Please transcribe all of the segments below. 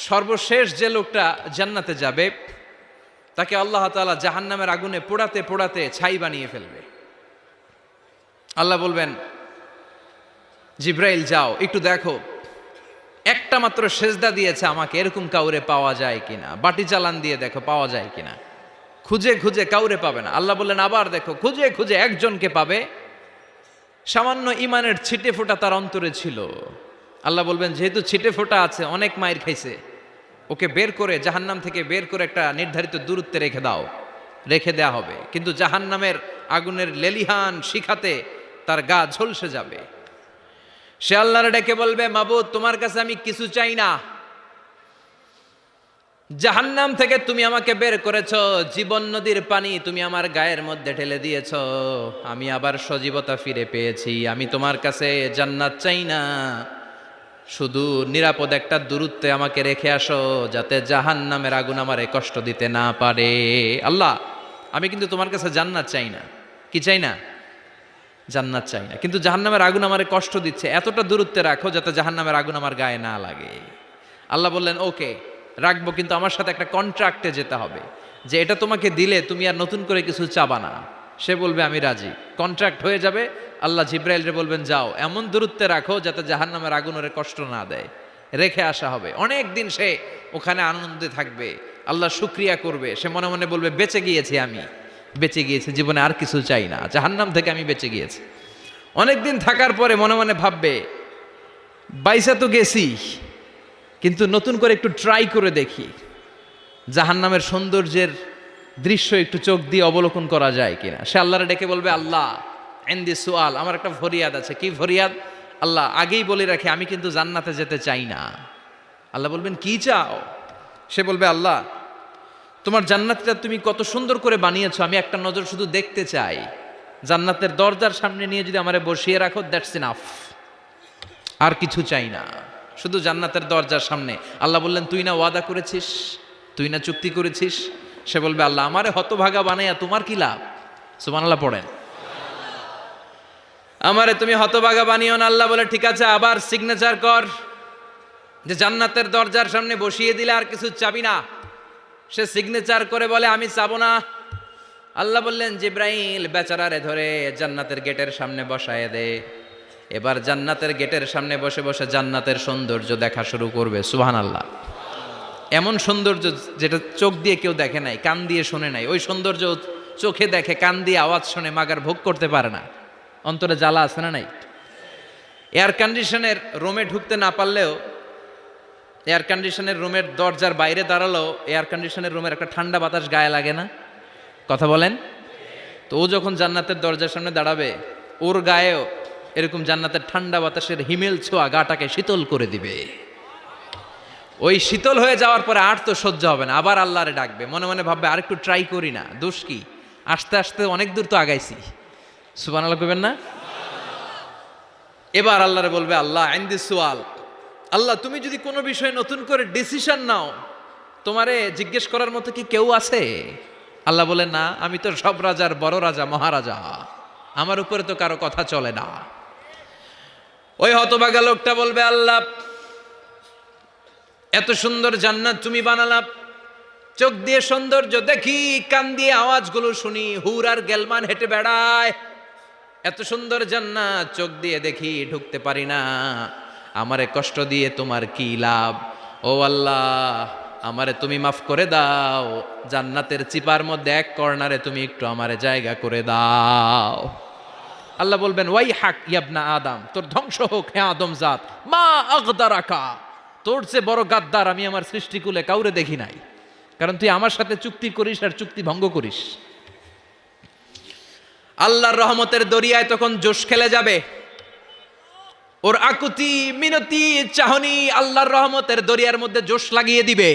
সর্বশেষ যে লোকটা জান্নাতে যাবে তাকে আল্লাহ তাআলা জাহান্নামের আগুনে পোড়াতে পোড়াতে ছাই বানিয়ে ফেলবে। আল্লাহ বলবেন, জিব্রাইল যাও একটু দেখো, একটা মাত্র সেজদা দিয়েছে আমাকে, এরকম কাউরে পাওয়া যায় কিনা। বাটি চালান দিয়ে দেখো পাওয়া যায় কিনা। খুঁজে খুঁজে কাউরে পাবে না। আল্লাহ বললেন আবার দেখো, খুঁজে খুঁজে একজনকে পাবে, সামান্য ইমানের ছিটে ফোঁটা তার অন্তরে ছিল। আল্লাহ বলবেন, যেহেতু ছিটে ফোঁটা আছে, অনেক মায়ের খাইছে, ওকে বের করে জাহান্নাম থেকে বের করে একটা নির্ধারিত দূরত্বে রেখে দাও। রেখে দেয়া হবে, কিন্তু জাহান্নামের আগুনের লেলিহান শিখাতে তার গা ঝলসে যাবে। সে আল্লাহর ডেকে বলবে, মাবুদ তোমার কাছে আমি কিছু চাই না, জাহান্নাম থেকে তুমি আমাকে বের করেছো, জীবন নদীর পানি তুমি আমার গায়ের মধ্যে ঢেলে দিয়েছো, আমি আবার সজীবতা ফিরে পেয়েছি। আমি তোমার কাছে জান্নাত চাই না, শুধু নিরাপদ একটা দূরত্বে আমাকে রেখে আসো, যাতে জাহান্নামের আগুন আমারে কষ্ট দিতে না পারে। আল্লাহ, আমি কিন্তু তোমার কাছে জান্নাত চাই না। কি চাই না? জান্নাত চাই না, কিন্তু জাহান্নামের আগুন আমারে কষ্ট দিচ্ছে, এতটা দূরত্বে রাখো যাতে জাহান্নামের আগুন আমার গায়ে না লাগে। আল্লাহ বললেন, ওকে রাখবো, কিন্তু আমার সাথে একটা কন্ট্রাক্টে যেতে হবে, যে এটা তোমাকে দিলে তুমি আর নতুন করে কিছু চাবা না। সে বলবে আমি রাজি, কন্ট্রাক্ট হয়ে যাবে। আল্লাহ জিব্রাইলরে বলবেন, যাও এমন দূরত্বে রাখো যাতে জাহান্নামের আগুন ওরে কষ্ট না দেয়। রেখে আসা হবে, অনেক দিন সে ওখানে আনন্দে থাকবে, আল্লাহ শুকরিয়া করবে। সে মনে মনে বলবে, বেঁচে গিয়েছি, আমি বেঁচে গিয়েছি, জীবনে আর কিছু চাই না, জাহান্নাম থেকে আমি বেঁচে গিয়েছি। অনেকদিন থাকার পরে মনে মনে ভাববে, বাইসা তো গেছি, কিন্তু নতুন করে একটু ট্রাই করে দেখি, জাহান্নামের সৌন্দর্যের দৃশ্য একটু চোখ দিয়ে অবলোকন করা যায় কিনা। সে আল্লাহরে ডেকে বলবে, আল্লাহ এন্দি সুয়াল, আমার একটা ফরিয়াদ আছে। কি ফরিয়াদ? আল্লাহ আগেই বলে রাখি, আমি কিন্তু জান্নাতে যেতে চাই না। আল্লাহ বলবেন, কি চাও? সে বলবে, আল্লাহ তোমার জান্নাতটা তুমি কত সুন্দর করে বানিয়েছো, আমি একটা নজর শুধু দেখতে চাই। জান্নাতের দরজার সামনে নিয়ে যদি আমারে বসিয়ে রাখো, দ্যাটস ইনাফ, আর কিছু চাই না, শুধু জান্নাতের দরজার সামনে। আল্লাহ বললেন, তুই না ওয়াদা করেছিস, তুই না চুক্তি করেছিস। সে বলবে, আল্লাহ আমারে হতভাগা বানাইয়া তোমার কি লাভ? সুবহানাল্লাহ পড়েন। আমারে তুমি হতভাগা বানিও না। আল্লাহ বলে, ঠিক আছে, আবার সিগনেচার কর যে জান্নাতের দরজার সামনে বসিয়ে দিলে আর কিছু চাবি না। সে সিগনেচার করে বলে, আমি চাবো না। আল্লাহ বললেন, জিব্রাইল বেচারারে ধরে জান্নাতের গেটের সামনে বসায় দে। এবার জান্নাতের গেটের সামনে বসে বসে জান্নাতের সৌন্দর্য দেখা শুরু করবে। সুবহানাল্লাহ। এমন সৌন্দর্য যেটা চোখ দিয়ে কেউ দেখে নাই, কান দিয়ে শোনে নাই, ওই সৌন্দর্য চোখে দেখে, কান দিয়ে আওয়াজ শোনে, মাগার ভোগ করতে পারে না। অন্তরে জ্বালা আছে না নাই? এয়ার কন্ডিশনের রুমে ঢুকতে না পারলেও, এয়ার কন্ডিশনের রুমের দরজার বাইরে দাঁড়ালো, এয়ার কন্ডিশনের রুমের একটা ঠান্ডা বাতাস গায়ে লাগে না? কথা বলেন তো। ও যখন জান্নাতের দরজার সামনে দাঁড়াবে, ওর গায়েও এরকম জান্নাতের ঠান্ডা বাতাসের হিমেল ছোঁয়া গাটাকে শীতল করে দিবে। ওই শীতল হয়ে যাওয়ার পরে আর তো সহ্য হবে না, আবার আল্লাহরে ডাকবে, মনে মনে ভাববে, আর একটু ট্রাই করি না, দোষ কি, আস্তে আস্তে অনেক দূর তো আগাইছি। সুবহানাল্লাহ কইবেন না? এবার আল্লাহরে বলবে, আল্লাহ ইনদি সুয়াল, আল্লাহ তুমি যদি কোনো বিষয়ে নতুন করে ডিসিশন নাও, তোমারে জিজ্ঞেস করার মতো কি কেউ আছে? আল্লাহ বলে, না, আমি তো সব রাজার বড় রাজা, মহারাজা, আমার উপরে তো কারো কথা চলে না। ওই হতভাগা লোকটা বলবে, আল্লাহ এত সুন্দর জান্নাত তুমি বানালা, চোখ দিয়ে সৌন্দর্য দেখি, কান দিয়ে আওয়াজগুলো শুনি, হুর আর গেলমান হেঁটে বেড়ায়, এত সুন্দর জান্নাত চোখ দিয়ে দেখি, ঢুকতে পারি না, আমারে কষ্ট দিয়ে তোমার কি লাভ? ও আল্লাহ, আমারে তুমি মাফ করে দাও, জান্নাতের চিপার মধ্যে এক কর্নারে তুমি একটু আমারে জায়গা করে দাও। আল্লাহ বলবেন, ওয়াই হাক ইয়াবনা আদম, তোর ধ্বংস হোক হে আদম জাত, মা আগদারাকা, তোর চেয়ে বড় গাদ্দার আমি আমার সৃষ্টিকুলে কাউরে দেখি নাই, কারণ তুই আমার সাথে চুক্তি করিস আর চুক্তি ভঙ্গ করিস। আল্লাহর রহমতের দরিয়ায় তখন জোশ খেলে যাবে, ওর আকুতি মিনতি চাহনি আল্লাহর রহমতের দরিয়ার মধ্যে জোশ লাগিয়ে দিবে।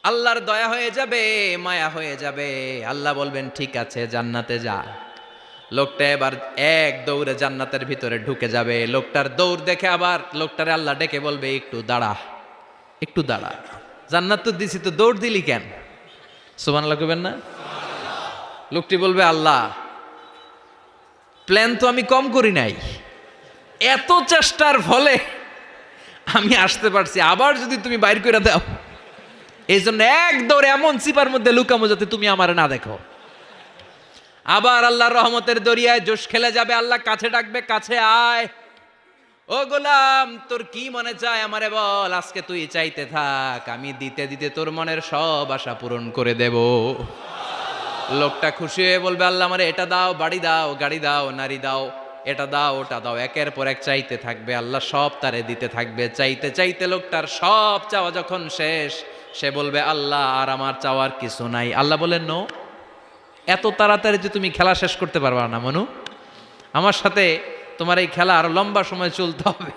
আল্লাহর দয়া হয়ে যাবে, মায়া হয়ে যাবে। আল্লাহ বলবেন, ঠিক আছে জান্নাতে যা। লোকটা এবার এক দৌড়ে জান্নাতের ভিতরে ঢুকে যাবে। লোকটার দৌড় দেখে আবার লোকটারে আল্লাহ ডেকে বলবে, একটু দাঁড়া, একটু দাঁড়া, জান্নাত তো দিছি, তো দৌড় দিলি কেন? সুবহানাল্লাহ কইবেন না? লোকটি বলবে, আল্লাহ প্ল্যান তো আমি কম করি নাই, এত চেষ্টার ফলে আমি আসতে পারছি, আবার যদি তুমি বাইর করে দাও, এই জন্য এক দৌড়ে এমন চিপার মধ্যে লুকামো যাতে তুমি আমার না দেখো। আবার আল্লাহর রহমতের দরিয়ায় জোশ খেলে যাবে, আল্লাহ কাছে ডাকবে, কাছে আয়, ও গোলাম তোর কি মনে চায় আমারে বল, আজকে তুই চাইতে থাক, আমি দিতে দিতে তোর মনের সব আশা পূরণ করে দেব। লোকটা খুশি হয়ে বলবে, আল্লাহ আমারে এটা দাও, বাড়ি দাও, গাড়ি দাও, নারী দাও, এটা দাও, ওটা দাও, একের পর এক চাইতে থাকবে, আল্লাহ সব তারে দিতে থাকবে। চাইতে চাইতে লোকটার সব চাওয়া যখন শেষ, সে বলবে, আল্লাহ আর আমার চাওয়ার কিছু নাই। আল্লাহ বলেন, নো, এত তাড়াতাড়ি যে তুমি খেলা শেষ করতে পারবা না মনু, আমার সাথে তোমার এই খেলা আরো লম্বা সময় চলতে হবে,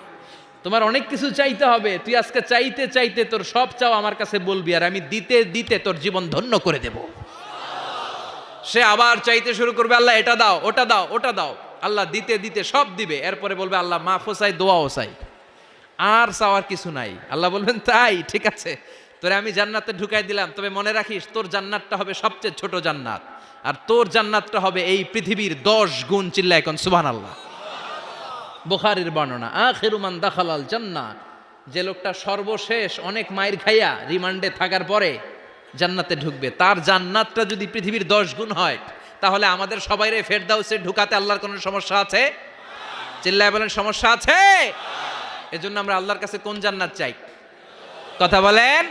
তোমার অনেক কিছু চাইতে হবে। তুই আজকে চাইতে চাইতে তোর সব চাও আমার কাছে বলবি, আর আমি দিতে দিতে তোর জীবন ধন্য করে দেব। সে আবার চাইতে শুরু করবে, আল্লাহ এটা দাও, ওটা দাও, ওটা দাও, আল্লাহ দিতে দিতে সব দিবে। এরপরে বলবে, আল্লাহ মাফও চাই, দোয়াও চাই, আর চাওয়ার কিছু নাই। আল্লাহ বলবেন, তাই ঠিক আছে, তোরে আমি জান্নাতে ঢুকাই দিলাম, তবে মনে রাখিস তোর জান্নাতটা হবে সবচেয়ে ছোট জান্নাত, আর তোর জান্নাতটা হবে এই পৃথিবীর 10 গুণ। চিল্লা এখন সুবহানাল্লাহ। বুখারীর বর্ণনা, আখিরু মান দাখালাল জান্নাহ, যে লোকটা সর্বশেষ অনেক মাইর খাইয়া রিমান্ডে থাকার পরে জান্নাতে ঢুকবে, তার জান্নাতটা যদি পৃথিবীর 10 গুণ হয়, তাহলে আমাদের সবাইরে ফেরদাউসে ঢুকাতে আল্লাহর কোনো সমস্যা আছে? চিল্লায় বলেন, সমস্যা আছে? এজন্য আমরা আল্লাহর কাছে কোন জান্নাত চাই? কথা বলেন।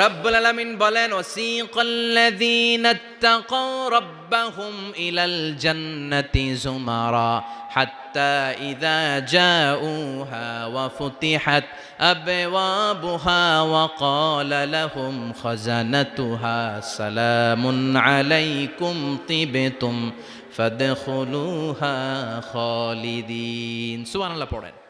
রব্বুল আলামিন বলেন, ওয়াসিকাল্লাযীনা ইত্তাকাও রাব্বাহুম ইলাল জান্নাতি যুমারা হাত্তা ইযা জাউহা ওয়া ফুতিহাত আবওয়াবুহা ওয়া ক্বালা লাহুম খাজানাতুহা সালামুন আলাইকুম তিবতুম ফাদখুলুহা খালিদিন। সুবহানাল্লাহ পড়েন।